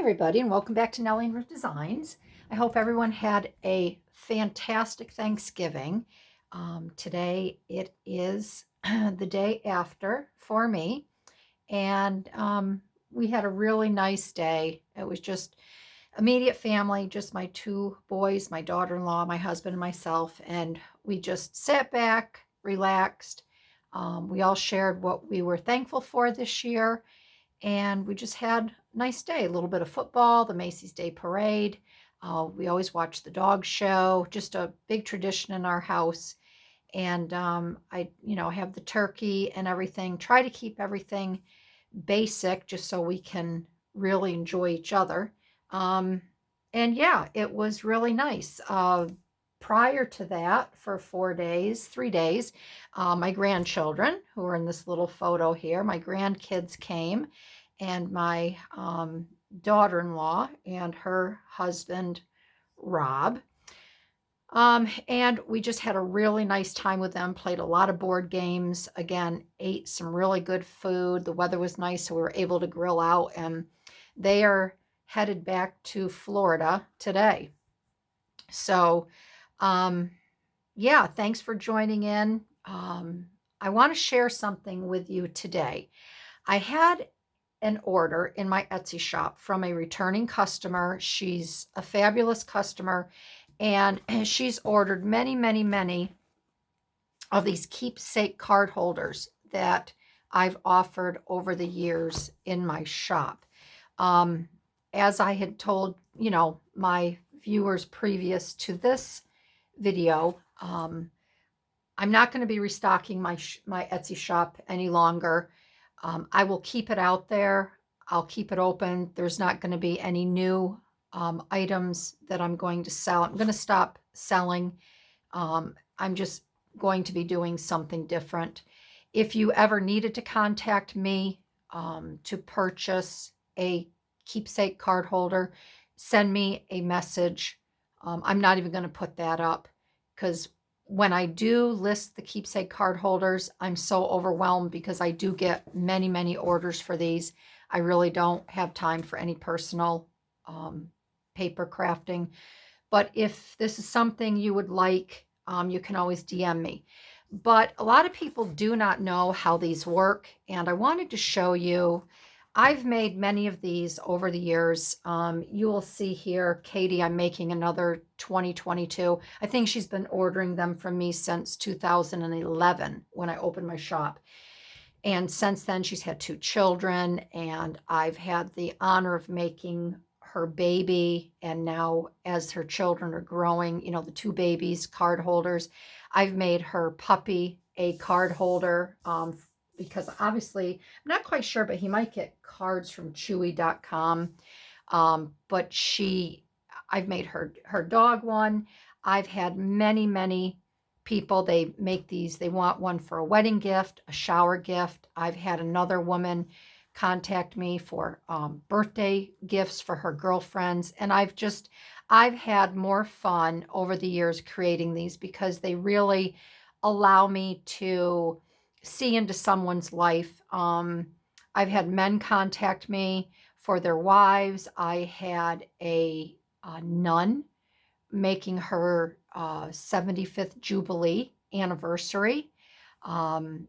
everybody, and welcome back to Nellie and Ruth Designs. I hope everyone had a fantastic Thanksgiving. Today it is the day after for me, and we had a really nice day. It was just immediate family, just my two boys, my daughter-in-law, my husband, and myself, and we just sat back, relaxed. We all shared what we were thankful for this year, and we just had a nice day. A little bit of football, the Macy's Day Parade. We always watch the dog show, just a big tradition in our house. And I have the turkey and everything. Try to keep everything basic just so we can really enjoy each other. Um, and yeah, it was really nice. Prior to that, for 4 days, 3 days, my grandchildren, who are in this little photo here, my grandkids came, and my daughter-in-law and her husband, Rob. And we just had a really nice time with them, played a lot of board games, again, ate some really good food. The weather was nice, so we were able to grill out, and they are headed back to Florida today. So, yeah, thanks for joining in. I want to share something with you today. I had an order in my Etsy shop from a returning customer. She's a fabulous customer, and she's ordered many, many, many of these keepsake card holders that I've offered over the years in my shop. As I had told, my viewers previous to this video, I'm not going to be restocking my Etsy shop any longer. I will keep it out there. I'll keep it open. There's not going to be any new items that I'm going to sell. I'm going to stop selling. I'm just going to be doing something different. If you ever needed to contact me to purchase a keepsake card holder, send me a message. I'm not even going to put that up because when I do list the keepsake card holders, I'm so overwhelmed because I do get many, many orders for these. I really don't have time for any personal paper crafting. But if this is something you would like, you can always DM me. But a lot of people do not know how these work, and I wanted to show you. I've made many of these over the years. You will see here, Katie, I'm making another 2022. I think she's been ordering them from me since 2011 when I opened my shop. And since then, she's had 2 children, and I've had the honor of making her baby. And now as her children are growing, the 2 babies, card holders, I've made her puppy a card holder because obviously, I'm not quite sure, but he might get cards from Chewy.com. But I've made her dog one. I've had many, many people, they make these, they want one for a wedding gift, a shower gift. I've had another woman contact me for birthday gifts for her girlfriends. And I've had more fun over the years creating these because they really allow me to see into someone's life. I've had men contact me for their wives. I had a nun making her 75th Jubilee anniversary,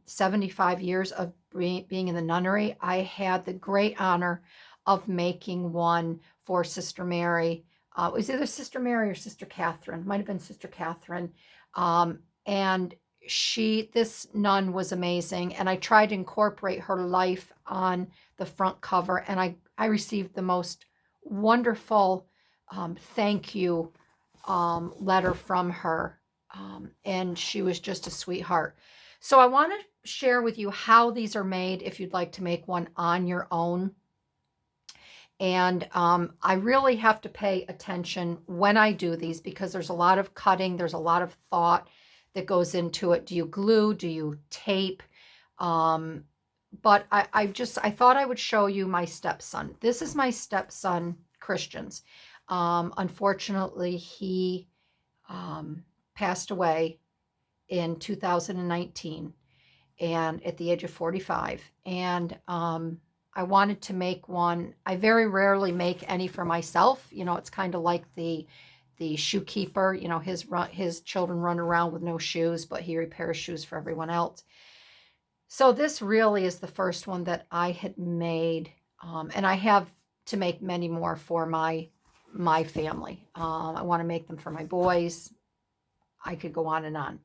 75 years of being in the nunnery. I had the great honor of making one for Sister Mary. It was either Sister Mary or Sister Catherine. Might have been Sister Catherine. And this nun was amazing. And I tried to incorporate her life on the front cover. And I received the most wonderful thank you letter from her. And she was just a sweetheart. So I want to share with you how these are made if you'd like to make one on your own. And I really have to pay attention when I do these because there's a lot of cutting. There's a lot of thought that goes into it. Do you glue? Do you tape? But I thought I would show you my stepson. This is my stepson, Christian's. Unfortunately, he passed away in 2019 and at the age of 45. And I wanted to make one. I very rarely make any for myself. You know, it's kind of like the shoe keeper. You know, his children run around with no shoes, but he repairs shoes for everyone else. So this really is the first one that I had made, and I have to make many more for my family. I want to make them for my boys. I could go on and on.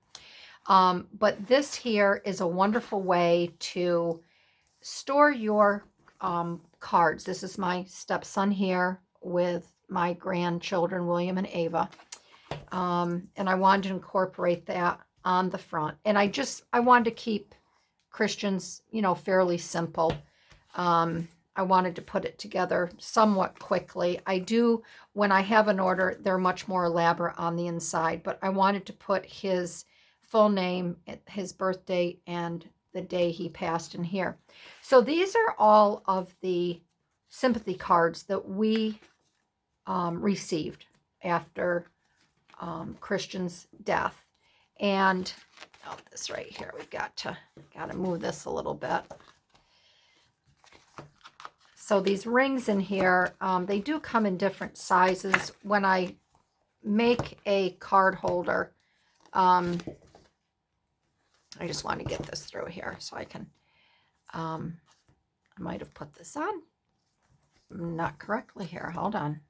But this here is a wonderful way to store your cards. This is my stepson here with my grandchildren, William and Ava. And I wanted to incorporate that on the front. And I wanted to keep Christians, you know, fairly simple. I wanted to put it together somewhat quickly. I do, when I have an order, they're much more elaborate on the inside, but I wanted to put his full name, his birth date, and the day he passed in here. So these are all of the sympathy cards that we received after Christian's death. And this right here, we've got to move this a little bit. So these rings in here, they do come in different sizes. When I make a card holder, I just want to get this through here so I can, I might have put this on not correctly here. Hold on.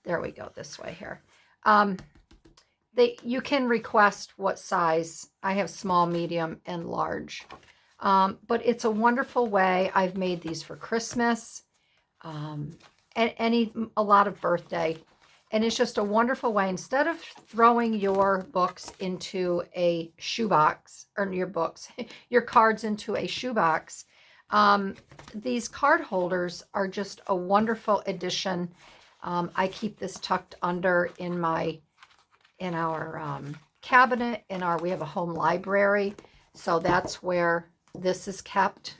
There we go, this way here. You can request what size. I have small, medium, and large. But it's a wonderful way. I've made these for Christmas, and a lot of birthday. And it's just a wonderful way. Instead of throwing your books into a shoebox, or your cards into a shoebox, these card holders are just a wonderful addition. I keep this tucked under in our cabinet. We have a home library, so that's where this is kept.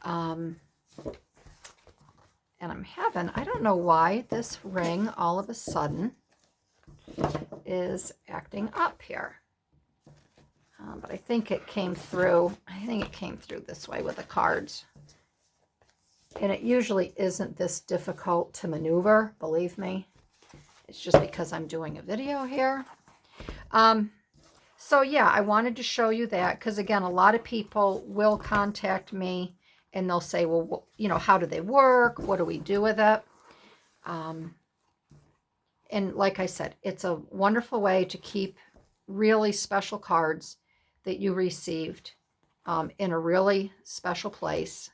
And I don't know why this ring all of a sudden is acting up here. But I think it came through this way with the cards. And it usually isn't this difficult to maneuver, believe me. It's just because I'm doing a video here. So yeah, I wanted to show you that because, again, a lot of people will contact me and they'll say, well, you know, how do they work? What do we do with it? And like I said, it's a wonderful way to keep really special cards that you received in a really special place,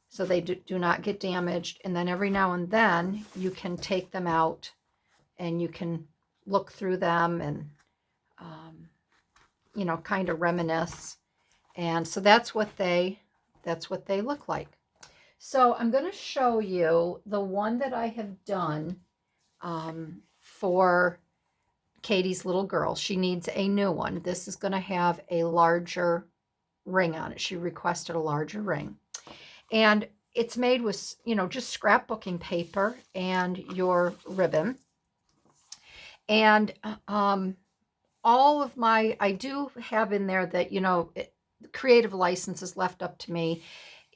so they do not get damaged. And then every now and then you can take them out and you can look through them and, you know, kind of reminisce. And so that's what they look like. So I'm going to show you the one that I have done for Katie's little girl. She needs a new one. This is going to have a larger ring on it. She requested a larger ring. And it's made with, you know, just scrapbooking paper and your ribbon. And all of I do have in there that, you know, creative license is left up to me.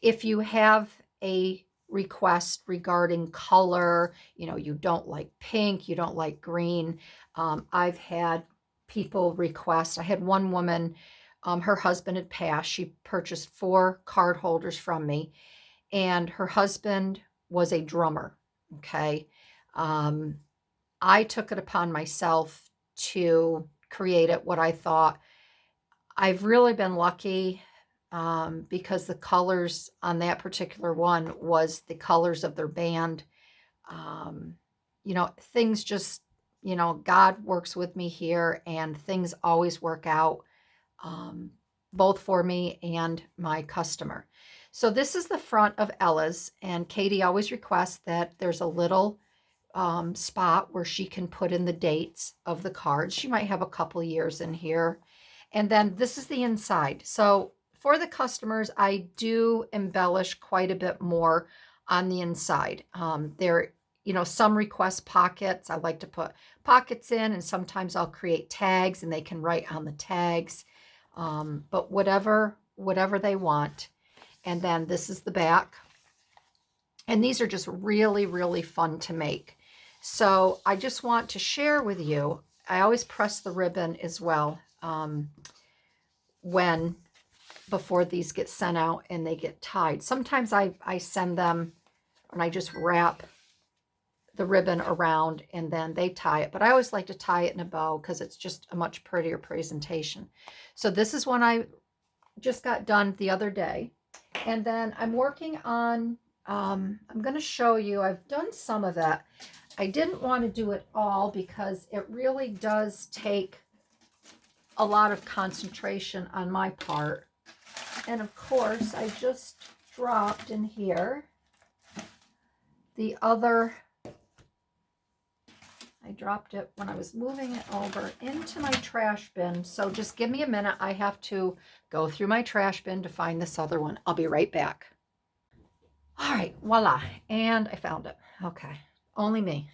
If you have a request regarding color, you know, you don't like pink, you don't like green. I've had people request. I had one woman, her husband had passed. She purchased 4 card holders from me, and her husband was a drummer. Okay. I took it upon myself to create it what I thought. I've really been lucky because the colors on that particular one was the colors of their band. You know, things just, you know, God works with me here, and things always work out, both for me and my customer. So this is the front of Ella's, and Katie always requests that there's a little spot where she can put in the dates of the cards. She might have a couple years in here. And then this is the inside. So for the customers, I do embellish quite a bit more on the inside. There, you know, some request pockets. I like to put pockets in, and sometimes I'll create tags and they can write on the tags. But whatever they want. And then this is the back. And these are just really, really fun to make. So I just want to share with you, I always press the ribbon as well before these get sent out and they get tied. Sometimes I send them and I just wrap the ribbon around and then they tie it. But I always like to tie it in a bow because it's just a much prettier presentation. So this is one I just got done the other day. And then I'm working on, I'm going to show you, I've done some of that. I didn't want to do it all because it really does take a lot of concentration on my part. And of course, I just dropped in here the other, I dropped it when I was moving it over into my trash bin. So just give me a minute. I have to go through my trash bin to find this other one. I'll be right back. All right, voila. And I found it. Okay. Only me.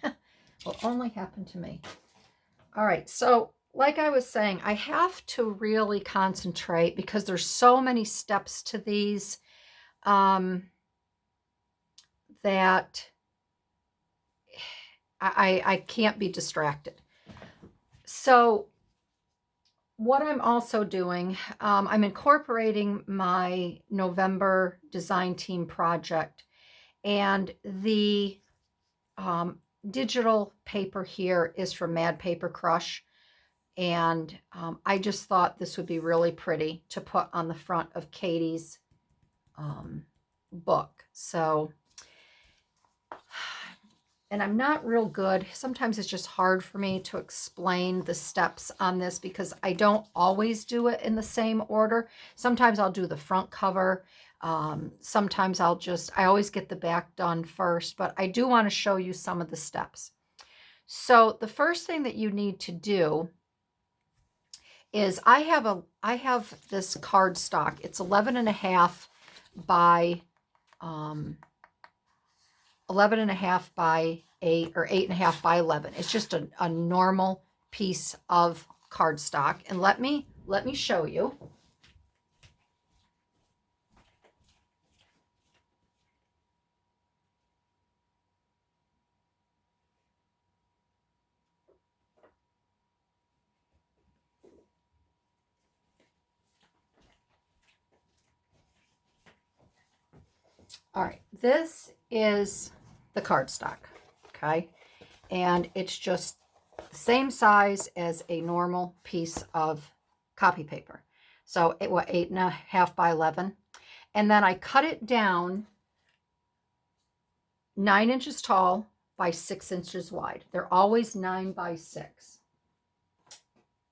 Will only happen to me. All right. So like I was saying, I have to really concentrate because there's so many steps to these that I can't be distracted. So what I'm also doing, I'm incorporating my November design team project, and the digital paper here is from Mad Paper Crush. And I just thought this would be really pretty to put on the front of Katie's book. So, and I'm not real good. Sometimes it's just hard for me to explain the steps on this because I don't always do it in the same order. Sometimes I'll do the front cover. Sometimes I always get the back done first, but I do want to show you some of the steps. So the first thing that you need to do is I have this cardstock. It's 11.5 by 11.5 by 8 or 8.5 by 11. It's just a normal piece of cardstock. And let me show you. All right, this is the cardstock, okay? And it's just the same size as a normal piece of copy paper. So, 8.5 by 11. And then I cut it down 9 inches tall by 6 inches wide. They're always 9 by 6.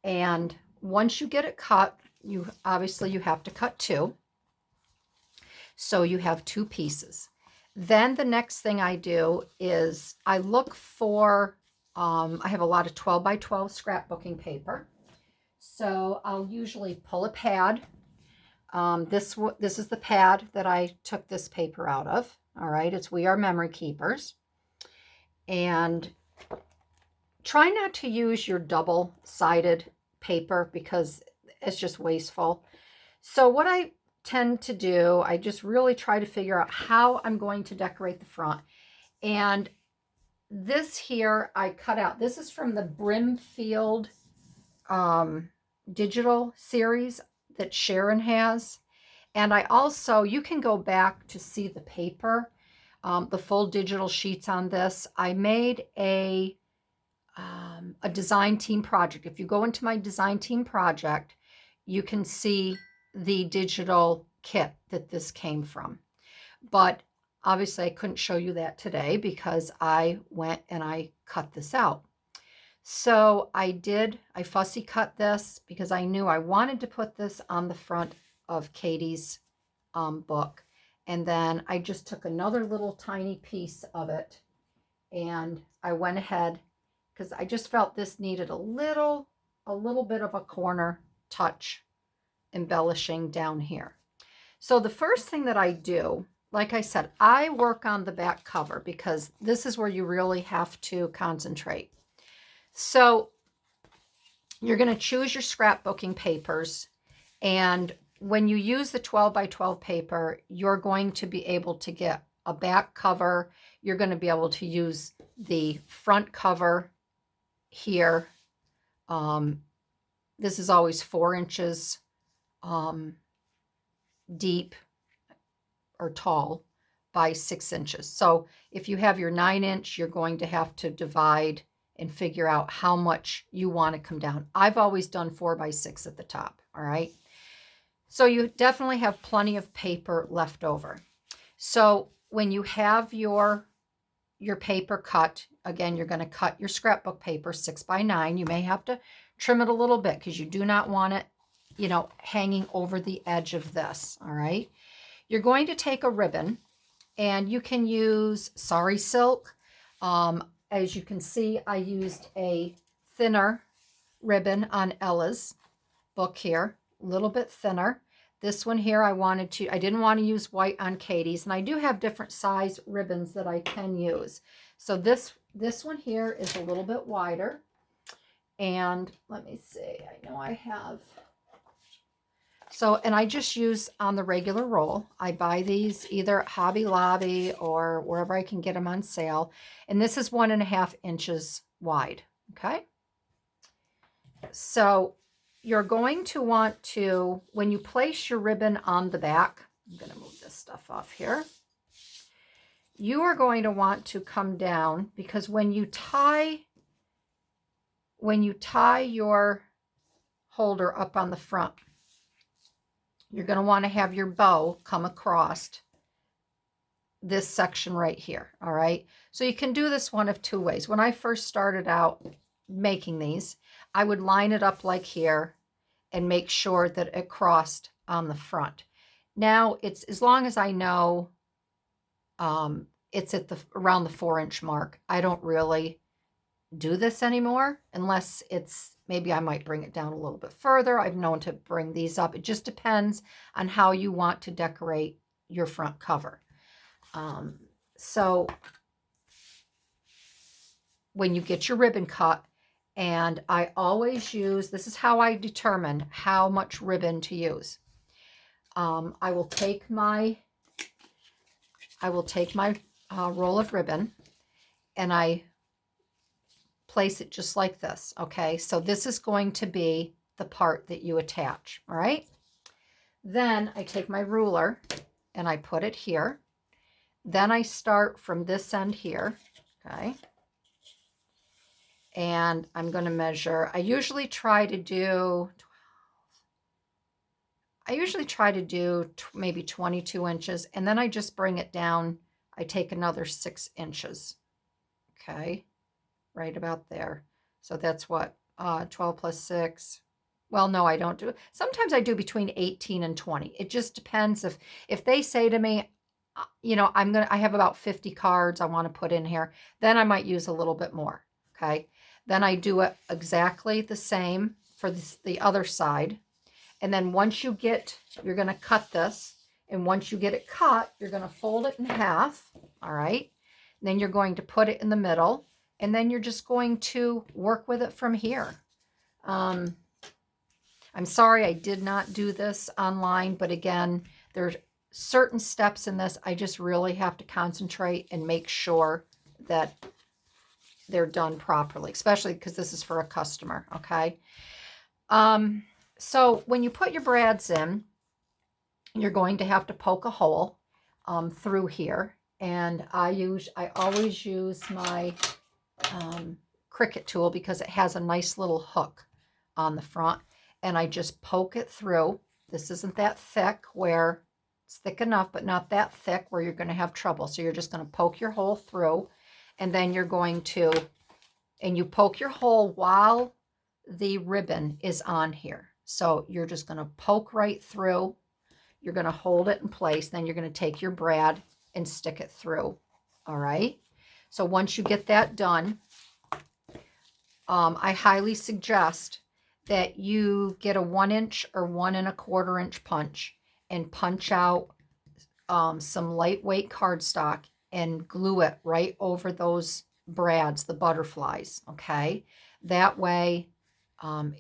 And once you get it cut, you have to cut 2. So you have 2 pieces. Then the next thing I do is I look for, I have a lot of 12 by 12 scrapbooking paper. So I'll usually pull a pad. This is the pad that I took this paper out of. All right, it's We Are Memory Keepers. And try not to use your double-sided paper because it's just wasteful. So what I tend to do, I just really try to figure out how I'm going to decorate the front. And this here I cut out. This is from the Brimfield digital series that Sharon has. And I also, you can go back to see the paper, the full digital sheets on this. I made a design team project. If you go into my design team project, you can see the digital kit that this came from. But obviously I couldn't show you that today because I went and I cut this out. So I fussy cut this because I knew I wanted to put this on the front of Katie's book. And then I just took another little tiny piece of it and I went ahead because I just felt this needed a little bit of a corner touch embellishing down here. So the first thing that I do, like I said, I work on the back cover because this is where you really have to concentrate. So you're going to choose your scrapbooking papers, and when you use the 12 by 12 paper, you're going to be able to get a back cover. You're going to be able to use the front cover here. This is always 4 inches deep or tall by 6 inches. So if you have your 9-inch, you're going to have to divide and figure out how much you want to come down. I've always done 4 by 6 at the top. All right. So you definitely have plenty of paper left over. So when you have your paper cut, again, you're going to cut your scrapbook paper 6 by 9. You may have to trim it a little bit because you do not want it, you know, hanging over the edge of this. All right. You're going to take a ribbon, and you can use sari silk. As you can see, I used a thinner ribbon on Ella's book here, a little bit thinner. This one here, I didn't want to use white on Katie's, and I do have different size ribbons that I can use. So this one here is a little bit wider. And let me see, I know I have. So, and I just use on the regular roll. I buy these either at Hobby Lobby or wherever I can get them on sale. And this is 1.5 inches wide, okay? So you're going to want to, when you place your ribbon on the back, I'm going to move this stuff off here. You are going to want to come down, because when you tie your holder up on the front, you're going to want to have your bow come across this section right here. All right. So you can do this one of 2 ways. When I first started out making these, I would line it up like here and make sure that it crossed on the front. Now it's, as long as I know it's at around the 4-inch mark, I don't really do this anymore unless it's, maybe I might bring it down a little bit further. I've known to bring these up. It just depends on how you want to decorate your front cover. So when you get your ribbon cut, and I always use, this is how I determine how much ribbon to use. I will take my roll of ribbon, and I place it just like this. Okay, so this is going to be the part that you attach. All right, then I take my ruler and I put it here. Then I start from this end here. Okay, and I'm going to measure. I usually try to do maybe 22 inches, and then I just bring it down. I take another 6 inches. Okay, right about there. So that's what, 12 plus 6. Well, no, I don't do it. Sometimes I do between 18 and 20. It just depends if they say to me, you know, I have about 50 cards I want to put in here, then I might use a little bit more. Okay. Then I do it exactly the same for the other side. And then once you're going to cut this. And once you get it cut, you're going to fold it in half. All right. And then you're going to put it in the middle. And then you're just going to work with it from here. I'm sorry I did not do this online, but again, there's certain steps in this. I just really have to concentrate and make sure that they're done properly, especially because this is for a customer, okay? So when you put your brads in, you're going to have to poke a hole through here. And I always use my Cricut tool because it has a nice little hook on the front, and I just poke it through. This isn't that thick where it's thick enough, but not that thick where you're going to have trouble. So you're just going to poke your hole through, and then you're going to, and you poke your hole while the ribbon is on here. So you're just going to poke right through. You're going to hold it in place. Then you're going to take your brad and stick it through. All right. So once you get that done, I highly suggest that you get a 1-inch or 1 1/4 inch punch and punch out some lightweight cardstock and glue it right over those brads, the butterflies. Okay. That way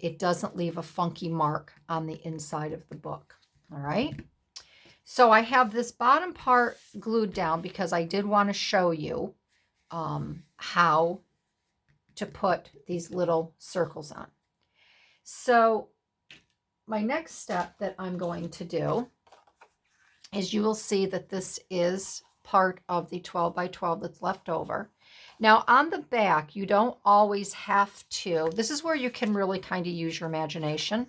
it doesn't leave a funky mark on the inside of the book. All right. So I have this bottom part glued down because I did want to show you how to put these little circles on. So my next step that I'm going to do is you will see that this is part of the 12 by 12 that's left over. Now on the back, you don't always have to, this is where you can really kind of use your imagination.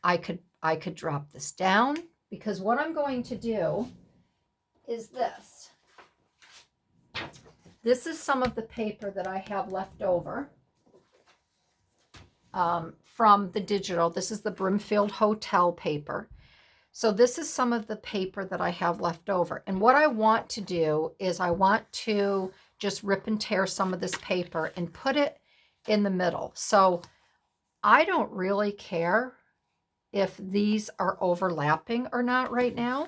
I could drop this down, because what I'm going to do is this. This is some of the paper that I have left over from the digital. This is the Brimfield Hotel paper. So this is some of the paper that I have left over. And what I want to do is I want to just rip and tear some of this paper and put it in the middle. So I don't really care if these are overlapping or not right now.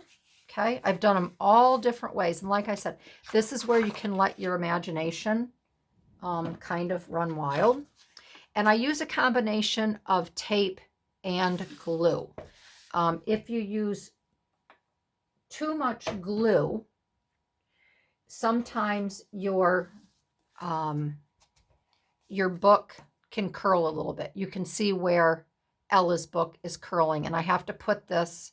Okay, I've done them all different ways. And like I said, this is where you can let your imagination kind of run wild. And I use a combination of tape and glue. If you use too much glue, sometimes your book can curl a little bit. You can see where Ella's book is curling, and I have to put this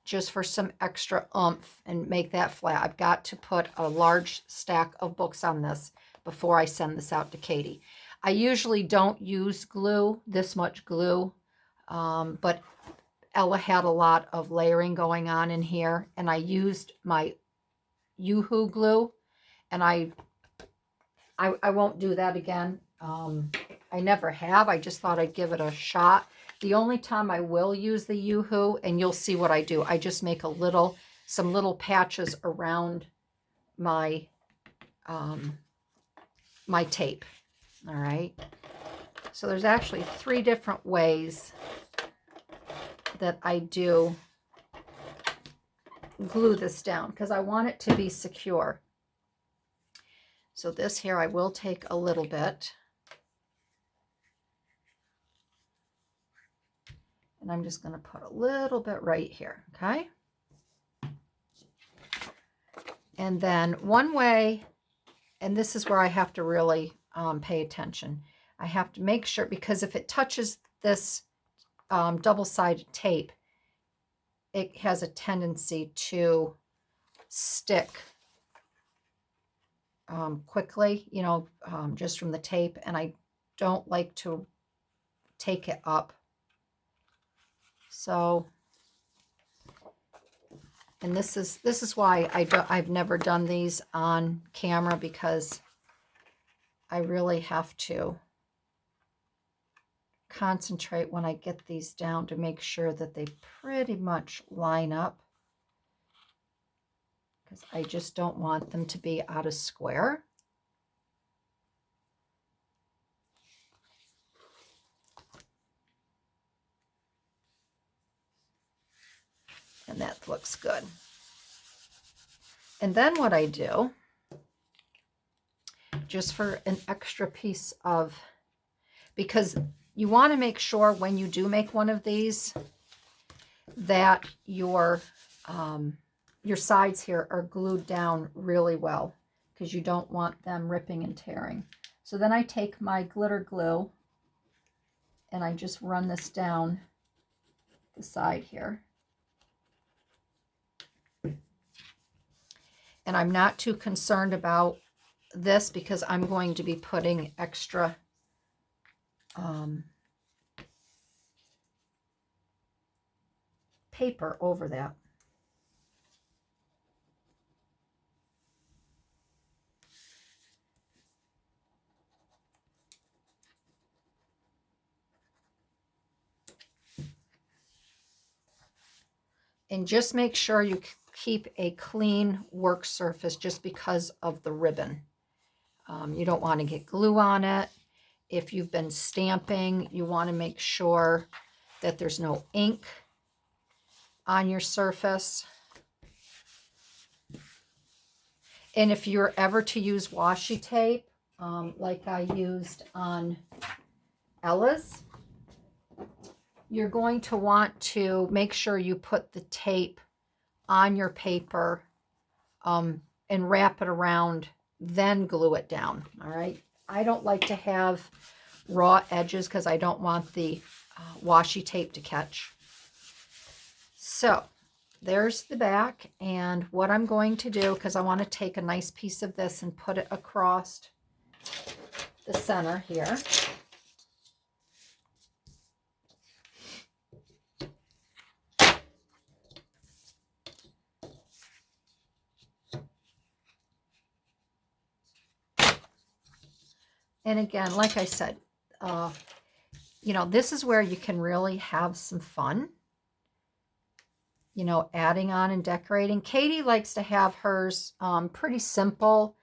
just for some extra oomph and make that flat. I've got to put a large stack of books on this before I send this out to Katie. I usually don't use glue, this much glue, but Ella had a lot of layering going on in here, and I used my Yoo-hoo glue, and I won't do that again. I never have. I just thought I'd give it a shot. The only time I will use the Yoo-hoo, and you'll see what I do, I just make some little patches around my my tape. All right. So there's actually 3 different ways that I do glue this down, because I want it to be secure. So this here, I will take a little bit, and I'm just going to put a little bit right here. Okay. And then one way, and this is where I have to really pay attention. I have to make sure, because if it touches this double-sided tape, it has a tendency to stick quickly, you know, just from the tape, and I don't like to take it up. So, and this is why I've never done these on camera, because I really have to concentrate when I get these down to make sure that they pretty much line up, because I just don't want them to be out of square. And that looks good. And then what I do, just for an extra piece of, because you want to make sure when you do make one of these that your sides here are glued down really well, because you don't want them ripping and tearing. So then I take my glitter glue and I just run this down the side here. And I'm not too concerned about this, because I'm going to be putting extra paper over that. And just make sure you keep a clean work surface, just because of the ribbon. You don't want to get glue on it. If you've been stamping, you want to make sure that there's no ink on your surface. And if you're ever to use washi tape, like I used on Ella's, you're going to want to make sure you put the tape on your paper and wrap it around, then glue it down. All right. I don't like to have raw edges because I don't want the washi tape to catch. So there's the back, and what I'm going to do, because I want to take a nice piece of this and put it across the center here. And again, like I said, you know, this is where you can really have some fun, you know, adding on and decorating. Katie likes to have hers pretty simple.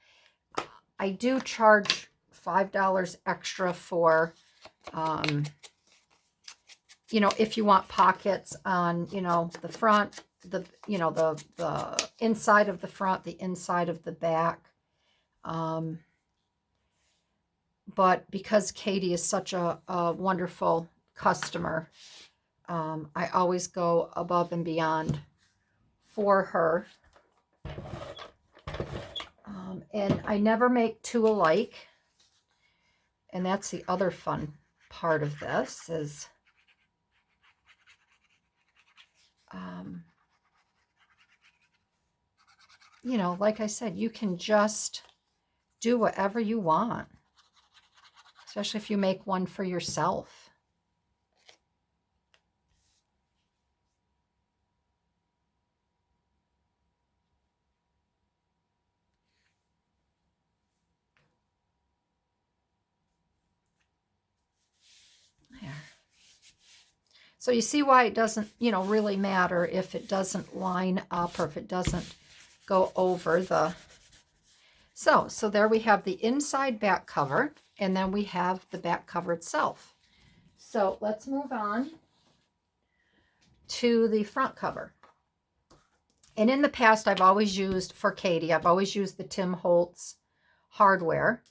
I do charge $5 extra for, you know, if you want pockets on, you know, the front, the, you know, the inside of the front, the inside of the back. But because Katie is such a wonderful customer, I always go above and beyond for her. And I never make two alike. And that's the other fun part of this is, you know, like I said, you can just do whatever you want, especially if you make one for yourself. There. So you see why it doesn't, you know, really matter if it doesn't line up or if it doesn't go over the... So there we have the inside back cover, and then we have the back cover itself. So let's move on to the front cover. And in the past, I've always used, for Katie, I've always used the Tim Holtz hardware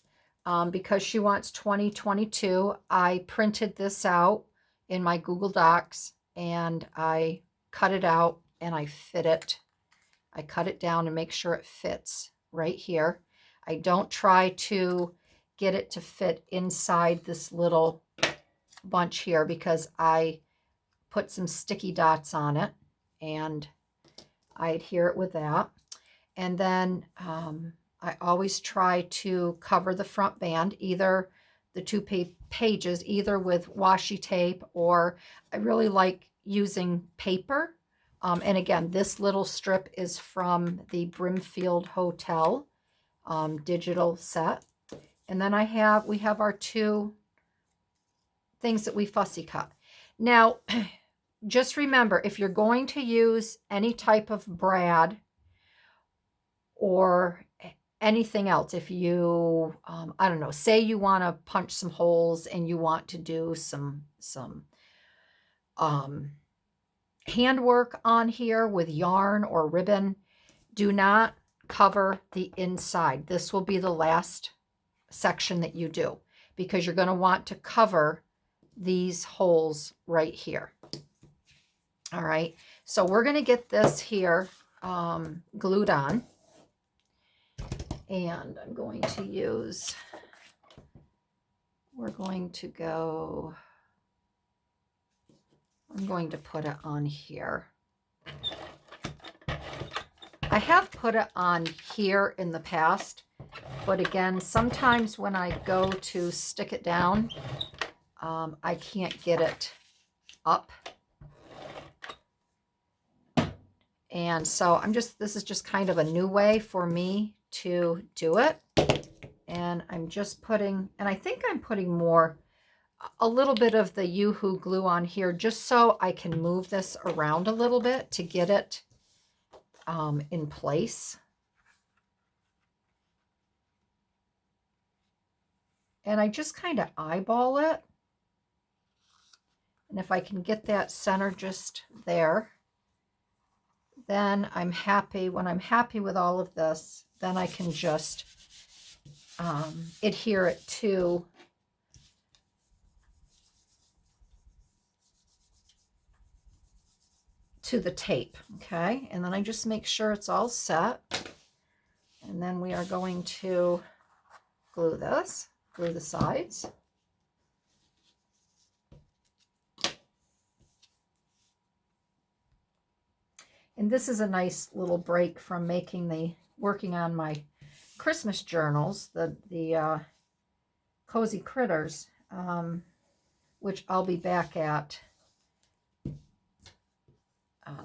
because she wants 2022. I printed this out in my Google Docs, and I cut it out and I fit it. I cut it down and make sure it fits right here. I don't try to get it to fit inside this little bunch here because I put some sticky dots on it and I adhere it with that. And then I always try to cover the front band, either the two pages, either with washi tape, or I really like using paper. And again, this little strip is from the Brimfield Hotel digital set. And then we have our two things that we fussy cut. Now, just remember, if you're going to use any type of brad or anything else, if you, I don't know, say you want to punch some holes and you want to do some handwork on here with yarn or ribbon, do not cover the inside. This will be the last section that you do because you're going to want to cover these holes right here. All right, so we're going to get this here glued on, and I'm going to use, I'm going to put it on here. I have put it on here in the past, but again, sometimes when I go to stick it down, I can't get it up. And so this is just kind of a new way for me to do it. And I'm just putting, and I think I'm putting a little bit of the Yoo-Hoo glue on here just so I can move this around a little bit to get it in place. And I just kind of eyeball it. And if I can get that center just there, then I'm happy. When I'm happy with all of this, then I can just adhere it to to the tape, okay? And then I just make sure it's all set. And then we are going to glue this, glue the sides. And this is a nice little break from working on my Christmas journals, the Cozy Critters, which I'll be back at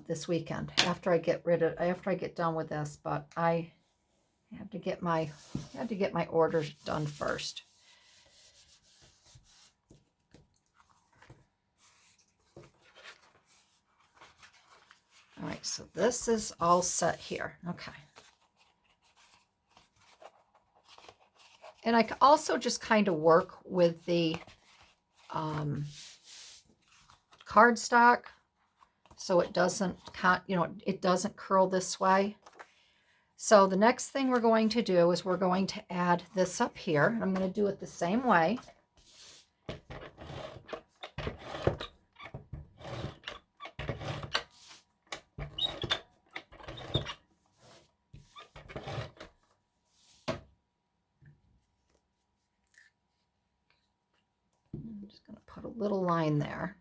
this weekend after I get done with this. But I have to get my orders done first. All right, so this is all set here. Okay. And I can also just kind of work with the cardstock so it doesn't, it doesn't curl this way. So the next thing we're going to do is we're going to add this up here. I'm going to do it the same way. I'm just going to put a little line there.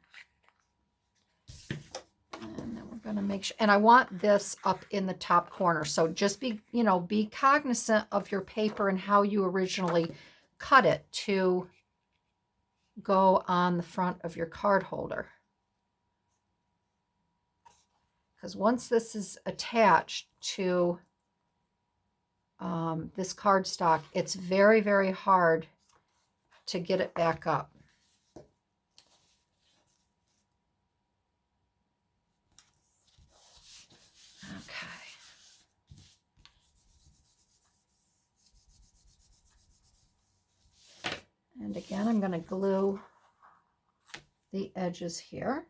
And then we're going to make sure, and I want this up in the top corner. So just be cognizant of your paper and how you originally cut it to go on the front of your card holder. Because once this is attached to this cardstock, it's very, very hard to get it back up. Okay. And again, I'm going to glue the edges here.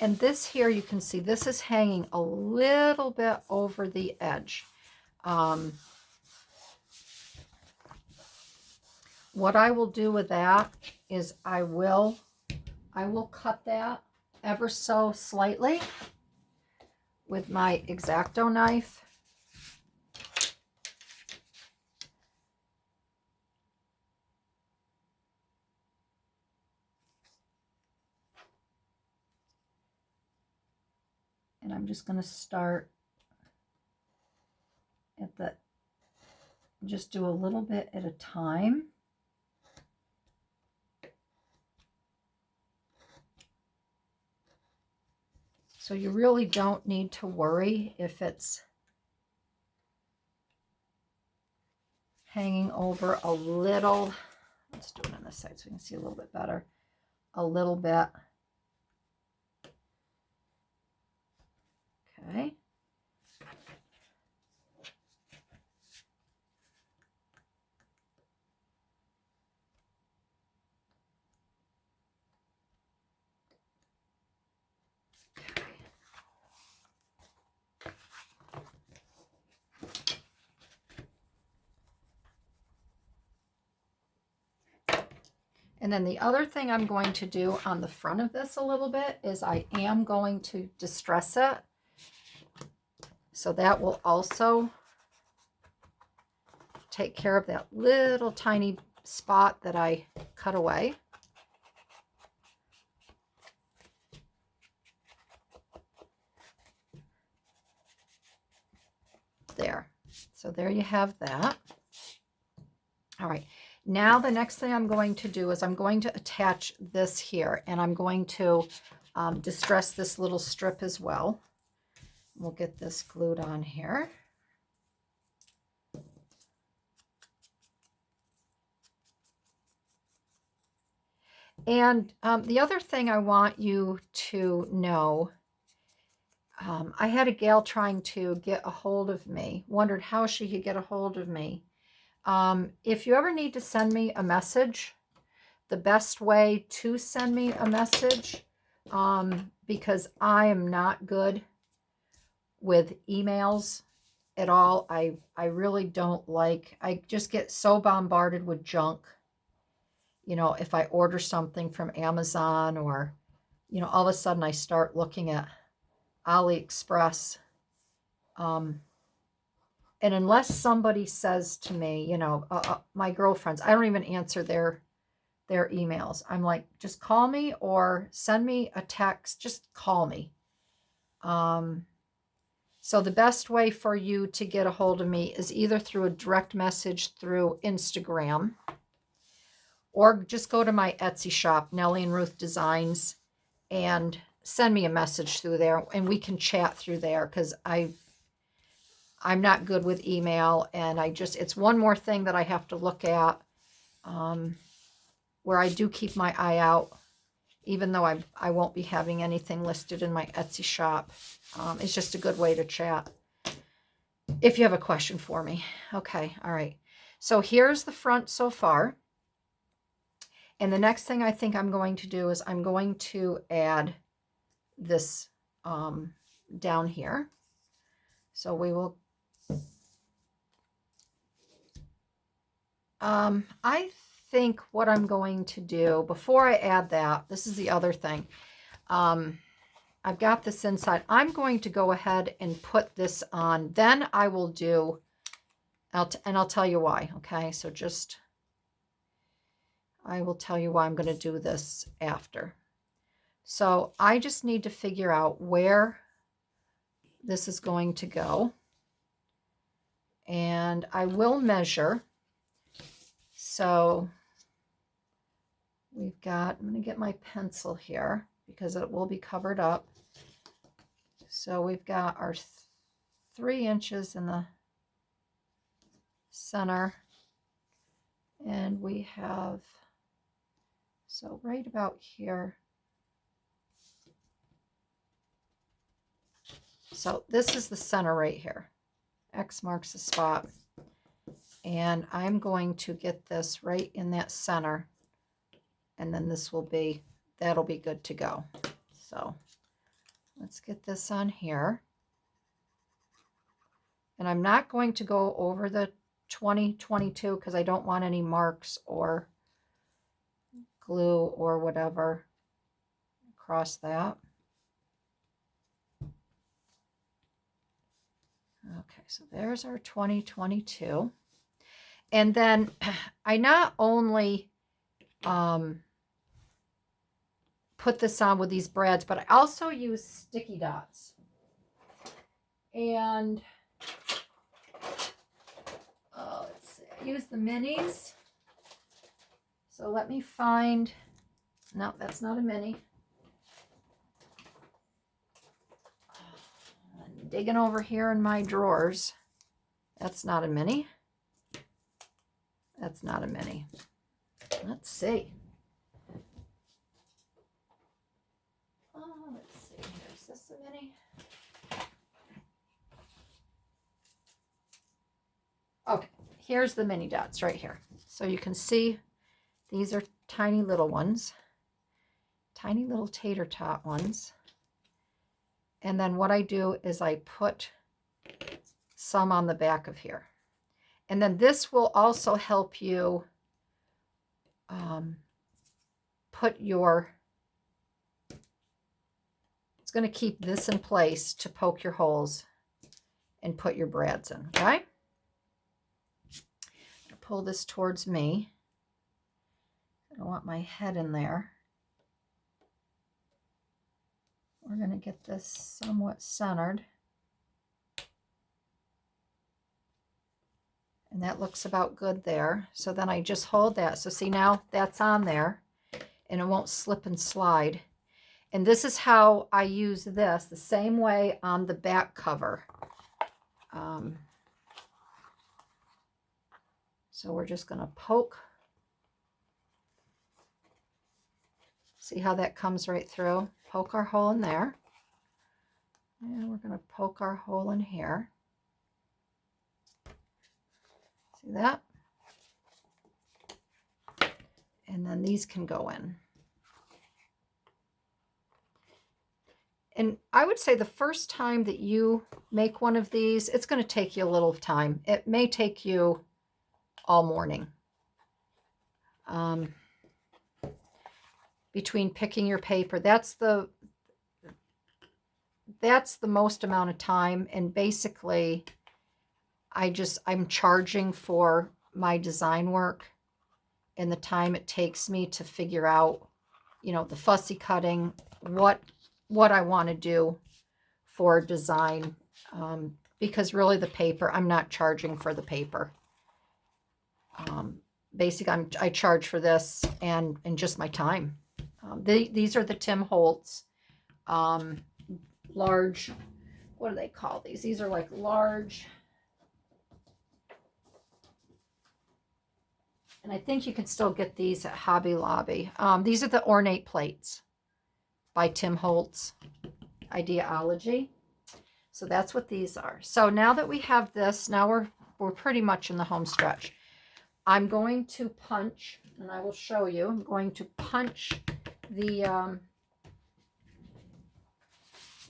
And this here, you can see this is hanging a little bit over the edge. What I will do with that is I will cut that ever so slightly with my X-Acto knife. And I'm just going to start at just do a little bit at a time. So you really don't need to worry if it's hanging over a little. Let's do it on this side so we can see a little bit better. A little bit. Okay. And then the other thing I'm going to do on the front of this a little bit is I am going to distress it. So that will also take care of that little tiny spot that I cut away. There. So there you have that. All right. Now the next thing I'm going to do is I'm going to attach this here, and I'm going to distress this little strip as well. We'll get this glued on here. And the other thing I want you to know, I had a gal trying to get a hold of me, wondered how she could get a hold of me. If you ever need to send me a message, the best way to send me a message, because I am not good with emails at all. I really don't like, I just get so bombarded with junk. You know, if I order something from Amazon or, you know, all of a sudden I start looking at AliExpress. And unless somebody says to me, you know, my girlfriends, I don't even answer their emails. I'm like, just call me or send me a text. Just call me. So the best way for you to get a hold of me is either through a direct message through Instagram, or just go to my Etsy shop, Nellie and Ruth Designs, and send me a message through there, and we can chat through there, because I'm not good with email, and it's one more thing that I have to look at, where I do keep my eye out, even though I won't be having anything listed in my Etsy shop. It's just a good way to chat if you have a question for me. Okay, all right. So here's the front so far. And the next thing I think I'm going to do is I'm going to add this down here. So we will, I think what I'm going to do before I add that, this is the other thing. I've got this inside. I'm going to go ahead and put this on. Then I will do, and I'll tell you why. Okay, so just, I will tell you why I'm going to do this after. So I just need to figure out where this is going to go. And I will measure. So we've got, I'm going to get my pencil here because it will be covered up. So we've got our 3 inches in the center, and we have, so right about here. So this is the center right here. X marks the spot. And I'm going to get this right in that center, and then this will be, that'll be good to go. So let's get this on here. And I'm not going to go over the 2022 because I don't want any marks or glue or whatever across that. Okay, so there's our 2022. And then I not only put this on with these brads, but I also use sticky dots. And let's see, I use the minis. So let me find, no, that's not a mini. I'm digging over here in my drawers. That's not a mini. That's not a mini. Let's see. Oh, let's see here. Is this a mini? Okay, here's the mini dots right here. So you can see these are tiny little ones, tiny little tater tot ones. And then what I do is I put some on the back of here. And then this will also help you put your, it's going to keep this in place to poke your holes and put your brads in, okay? Pull this towards me. I don't want my head in there. We're going to get this somewhat centered. And that looks about good there. So then I just hold that. So see, now that's on there and it won't slip and slide. And this is how I use this, the same way on the back cover. So we're just going to poke. See how that comes right through? Poke our hole in there. And we're going to poke our hole in here. See that? And then these can go in. And I would say the first time that you make one of these, it's going to take you a little time. It may take you all morning. Between picking your paper, that's the most amount of time. And basically, I'm charging for my design work and the time it takes me to figure out, you know, the fussy cutting, what I want to do for design. Because really the paper, I'm not charging for the paper. Basically, I charge for this and just my time. These are the Tim Holtz large, what do they call these? These are like large, and I think you can still get these at Hobby Lobby. These are the Ornate plates by Tim Holtz Ideology. So that's what these are. So now that we have this, now we're pretty much in the home stretch. I'm going to punch, and I will show you. I'm going to punch the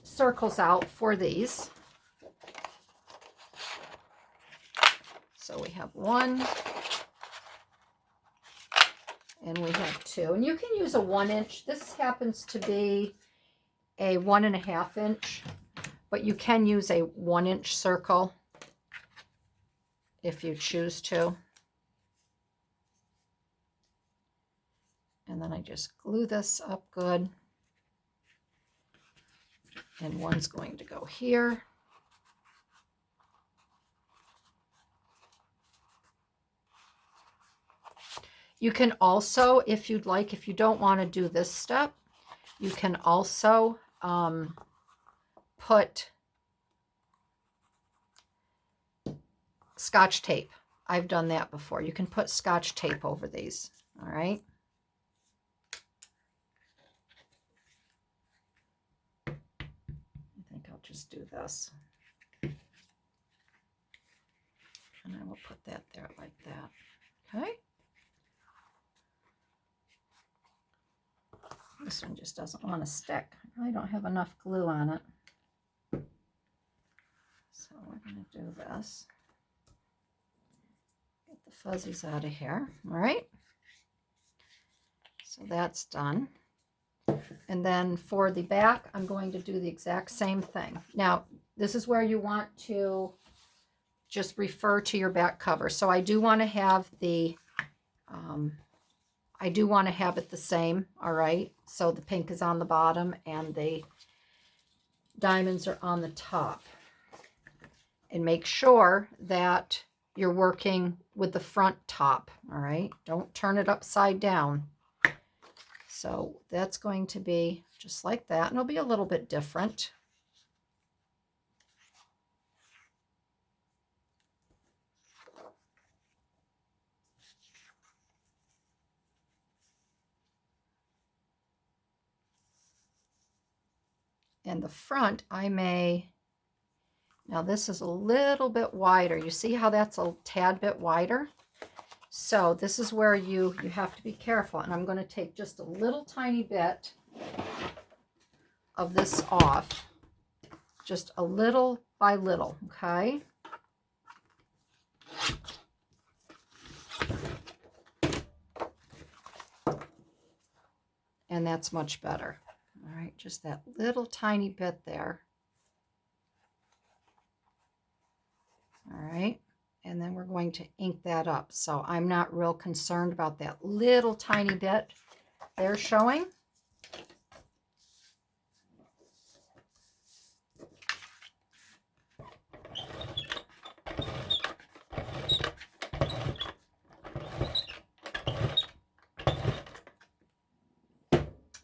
circles out for these. So we have 1 and we have 2, and you can use a 1-inch. This happens to be a 1.5 inch, but you can use a 1-inch circle if you choose to. And then I just glue this up good. And one's going to go here. You can also, if you'd like, if you don't want to do this step, you can also put Scotch tape. I've done that before. You can put Scotch tape over these. All right. Just do this, and I will put that there like that. Okay, this one just doesn't want to stick. I really don't have enough glue on it, so we're going to do this. Get the fuzzies out of here. All right, so that's done. And then for the back, I'm going to do the exact same thing. Now, this is where you want to just refer to your back cover. So I do want to have it the same, all right? So the pink is on the bottom and the diamonds are on the top. And make sure that you're working with the front top, all right? Don't turn it upside down. So that's going to be just like that, and it'll be a little bit different. And the front, now this is a little bit wider. You see how that's a tad bit wider? So this is where you have to be careful. And I'm going to take just a little tiny bit of this off. Just a little by little, okay? And that's much better. All right, just that little tiny bit there. All right. And then we're going to ink that up. So I'm not real concerned about that little tiny bit there showing.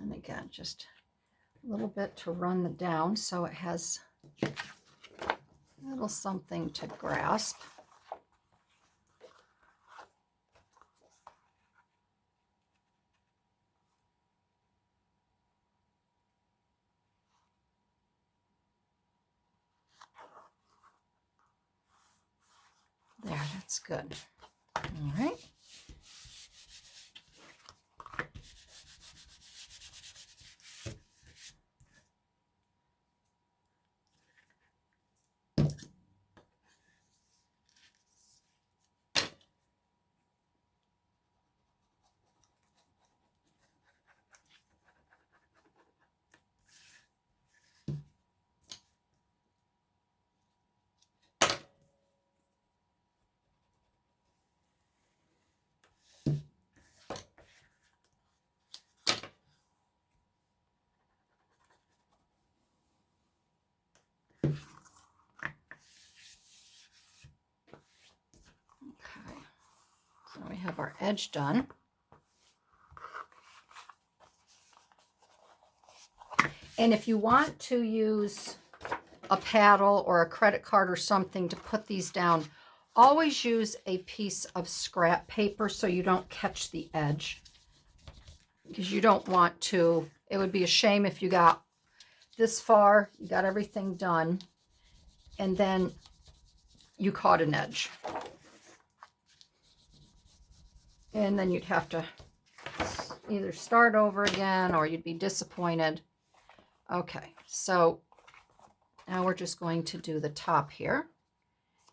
And again, just a little bit to run it down so it has a little something to grasp. That's good. All right. Okay. So we have our edge done. And if you want to use a paddle or a credit card or something to put these down, always use a piece of scrap paper so you don't catch the edge, because you don't want to. It would be a shame if you got this far, you got everything done, and then you caught an edge. And then you'd have to either start over again or you'd be disappointed. Okay, so now we're just going to do the top here.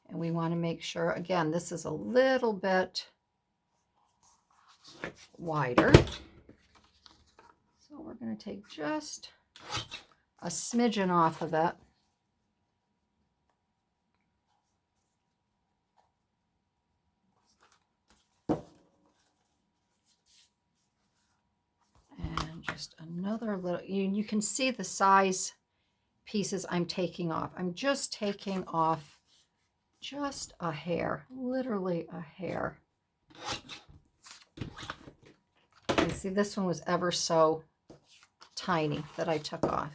And we want to make sure, again, this is a little bit wider. So we're going to take just a smidgen off of it. And just another little, you can see the size pieces I'm taking off. I'm just taking off just a hair, literally a hair. You see, this one was ever so tiny that I took off.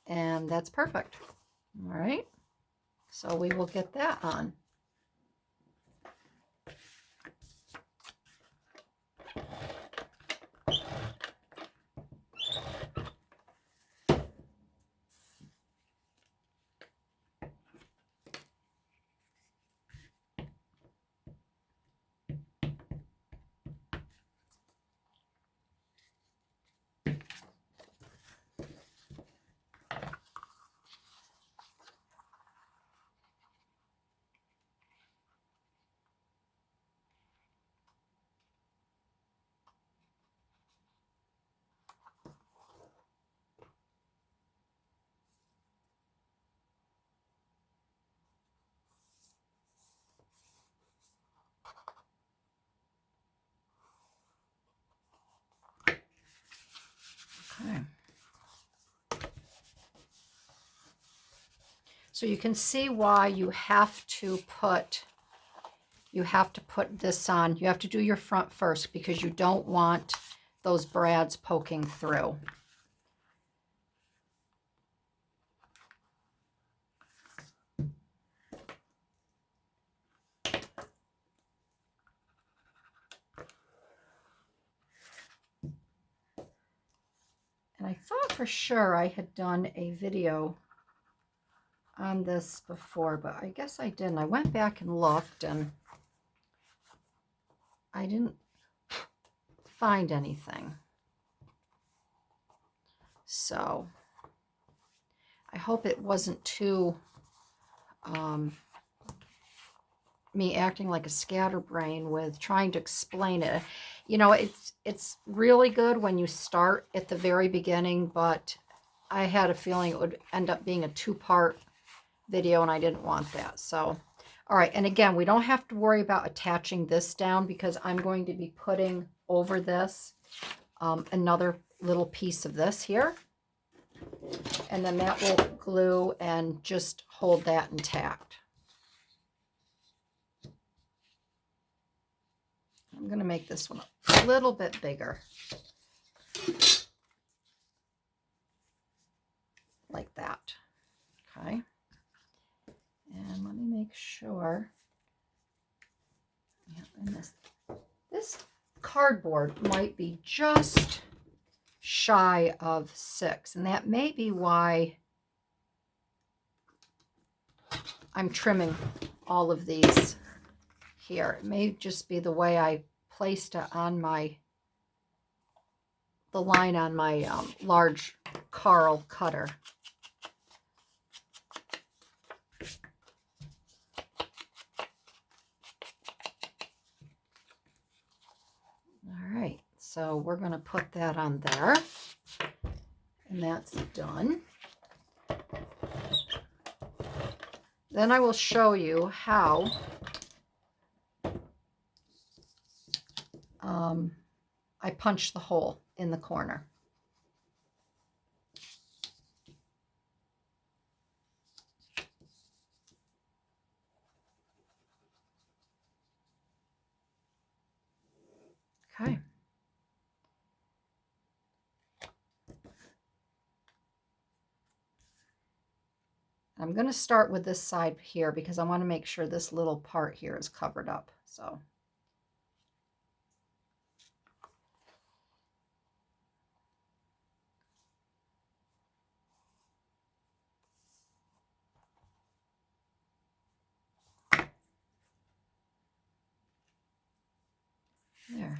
And that's perfect. All right. So we will get that on. Okay. So you can see why you have to put this on. You have to do your front first because you don't want those brads poking through. And I thought for sure I had done a video on this before, but I guess I didn't. I went back and looked and I didn't find anything. So I hope it wasn't too me acting like a scatterbrain with trying to explain it. You know, it's really good when you start at the very beginning, but I had a feeling it would end up being a two-part video and I didn't want that. So, all right. And again, we don't have to worry about attaching this down because I'm going to be putting over this another little piece of this here. And then that will glue and just hold that intact. I'm going to make this one a little bit bigger. Like that. Okay. And let me make sure. Yeah, and this cardboard might be just shy of 6, and that may be why I'm trimming all of these here. It may just be the way I placed it on the line on my large Carl cutter. All right, so we're going to put that on there, and that's done. Then I will show you how I punch the hole in the corner. Okay. I'm going to start with this side here because I want to make sure this little part here is covered up. So there.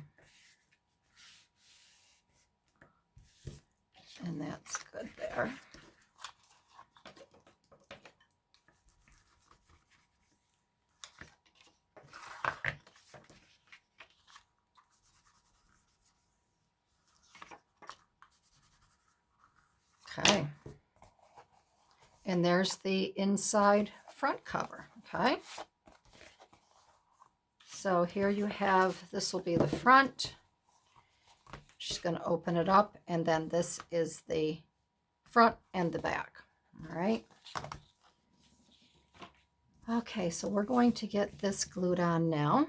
And that's good there. Okay. And there's the inside front cover. Okay. So here you have, this will be the front. Just going to open it up, and then this is the front and the back. All right. Okay, so we're going to get this glued on now.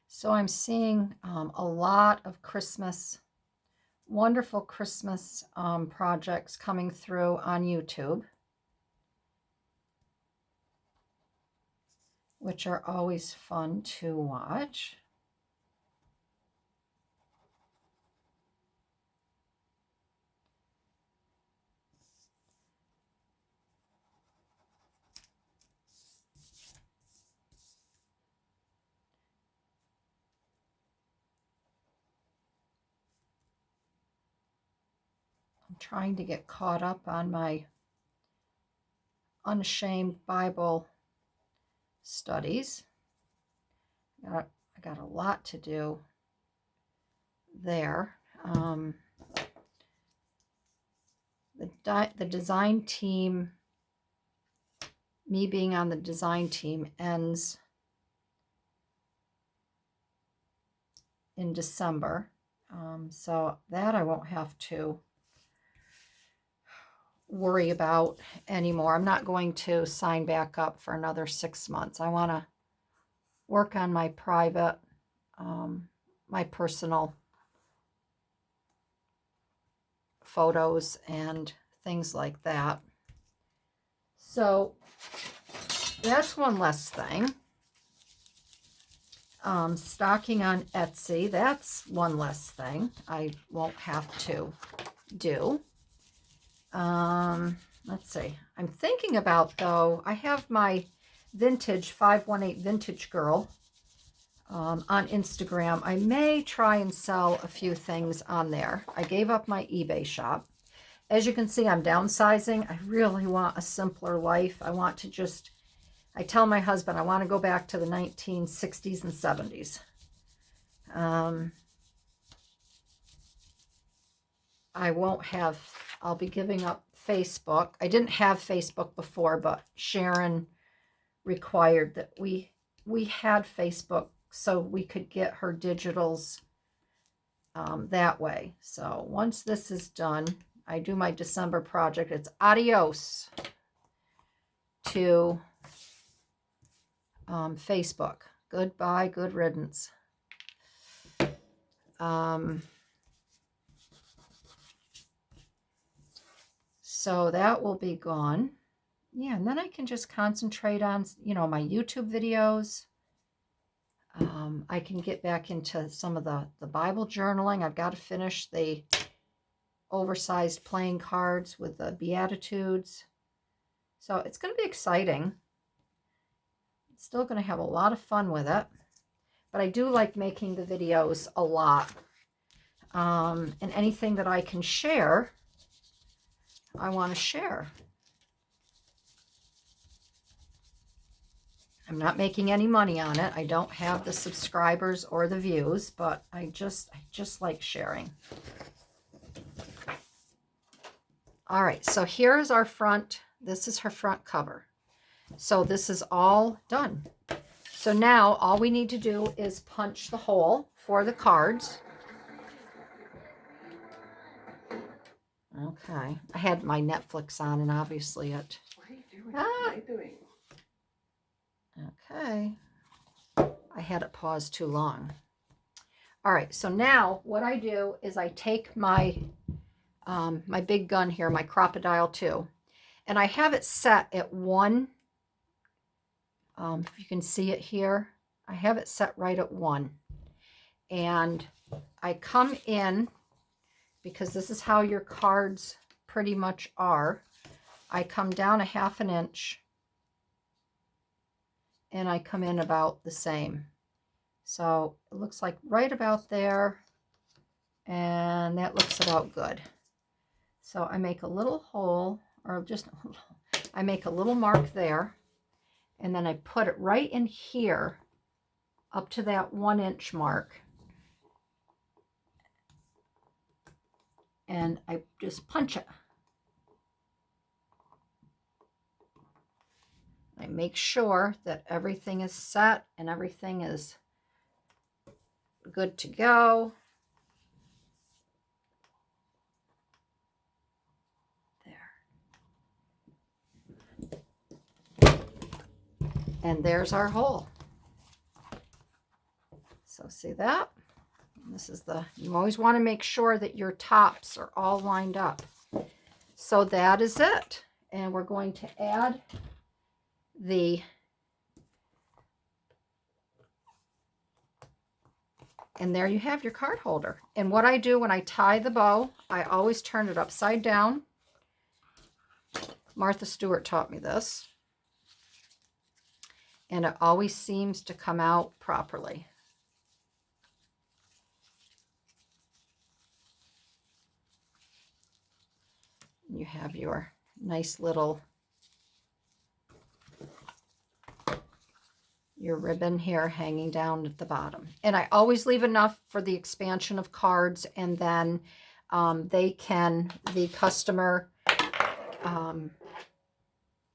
So I'm seeing a lot of wonderful Christmas projects coming through on YouTube, which are always fun to watch. I'm trying to get caught up on my Unashamed Bible studies. I got a lot to do there. The design team, me being on the design team, ends in December. So that I won't have to worry about anymore. I'm not going to sign back up for another 6 months. I want to work on my private, my personal photos and things like that. So that's one less thing. Stocking on Etsy, that's one less thing I won't have to do. Let's see. I'm thinking about, though, I have my vintage 518 Vintage Girl on Instagram. I may try and sell a few things on there. I gave up my eBay shop. As you can see, I'm downsizing. I really want a simpler life. I want to just, I tell my husband I want to go back to the 1960s and 70s. I'll be giving up Facebook. I didn't have Facebook before, but Sharon required that we had Facebook so we could get her digitals that way. So once this is done, I do my December project. It's adios to Facebook. Goodbye, good riddance. So that will be gone. Yeah, and then I can just concentrate on, my YouTube videos. I can get back into some of the Bible journaling. I've got to finish the oversized playing cards with the Beatitudes. So it's going to be exciting. Still going to have a lot of fun with it. But I do like making the videos a lot. And anything that I can share, I want to share. I'm not making any money on it. I don't have the subscribers or the views, but I just like sharing. All right, so here is our front. This is her front cover. So this is all done. So now all we need to do is punch the hole for the cards. Okay, I had my Netflix on, and obviously it. What are you doing? What are you doing? Okay, I had it paused too long. All right, so now what I do is I take my my big gun here, my Crocodile 2, and I have it set at 1. If you can see it here, I have it set right at 1. And I come in, because this is how your cards pretty much are. I come down a 1/2 inch, and I come in about the same. So it looks like right about there, and that looks about good. So I make a little hole, or just I make a little mark there, and then I put it right in here up to that 1 inch mark. And I just punch it. I make sure that everything is set and everything is good to go. And there's our hole. So see that? This is you always want to make sure that your tops are all lined up. So that is it. And we're going to add and there you have your card holder. And what I do when I tie the bow, I always turn it upside down. Martha Stewart taught me this. And it always seems to come out properly. You have your nice little ribbon here hanging down at the bottom. And I always leave enough for the expansion of cards, and then the customer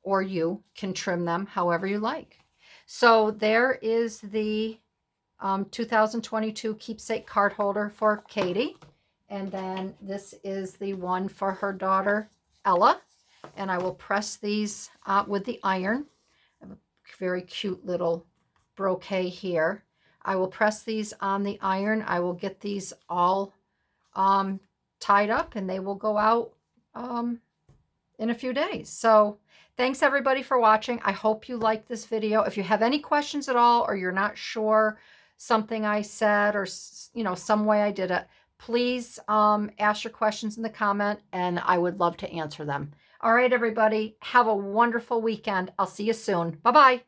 or you can trim them however you like. So there is the 2022 Keepsake Card Holder for Katie. And then this is the one for her daughter, Ella. And I will press these with the iron. I have a very cute little brocade here. I will press these on the iron. I will get these all tied up, and they will go out in a few days. So thanks everybody for watching. I hope you liked this video. If you have any questions at all, or you're not sure something I said, or some way I did it, please ask your questions in the comment, and I would love to answer them. All right, everybody, have a wonderful weekend. I'll see you soon. Bye-bye.